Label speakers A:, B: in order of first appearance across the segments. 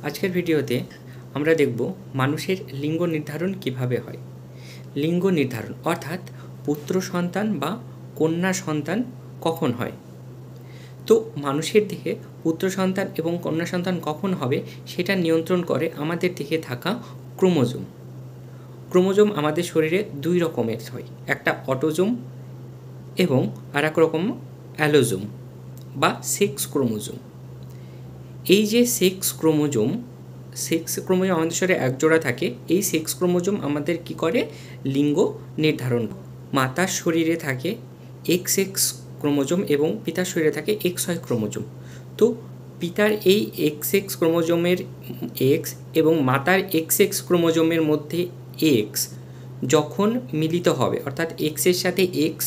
A: আজকের ভিডিওতে আমরা দেখব মানুষের লিঙ্গ নির্ধারণ কিভাবে হয়। লিঙ্গ নির্ধারণ অর্থাৎ পুত্র সন্তান বা কন্যা সন্তান কখন হয়। তো মানুষের দেহে পুত্র সন্তান এবং কন্যা সন্তান কখন হবে সেটা নিয়ন্ত্রণ করে আমাদের দেহে থাকা ক্রোমোজোম। ক্রোমোজোম আমাদের শরীরে দুই রকমের হয়, একটা অটোজোম এবং আর এক রকম অ্যালোজোম বা সেক্স ক্রোমোজোম। এই যে সেক্স ক্রোমোজোম আমাদের শরীরে এক জোড়া থাকে। এই সেক্স ক্রোমোজোম আমাদের কি করে, লিঙ্গ নির্ধারণ। মাতার শরীরে থাকে XX ক্রোমোজোম এবং পিতার শরীরে থাকে XY ক্রোমোজোম। তো পিতার এই XX ক্রোমোজোমের X এবং মাতার XX ক্রোমোজোমের মধ্যে X যখন মিলিত হবে, অর্থাৎ X এর সাথে X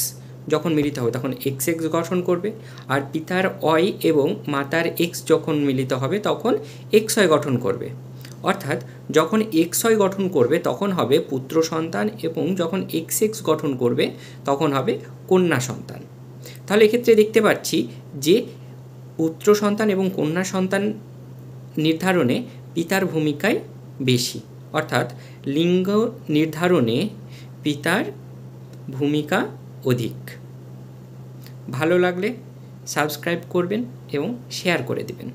A: যখন মিলিত হবে তখন XX গঠন করবে, আর পিতার Y এবং মাতার X যখন মিলিত হবে তখন XY গঠন করবে। অর্থাৎ যখন XY গঠন করবে তখন হবে পুত্র সন্তান এবং যখন XX গঠন করবে তখন হবে কন্যা সন্তান। তাহলে এক্ষেত্রে দেখতে পাচ্ছি যে পুত্র সন্তান এবং কন্যা সন্তান নির্ধারণে পিতার ভূমিকাই বেশি, অর্থাৎ লিঙ্গ নির্ধারণে পিতার ভূমিকা অধিক। ভালো লাগলে সাবস্ক্রাইব করবেন এবং শেয়ার করে দেবেন।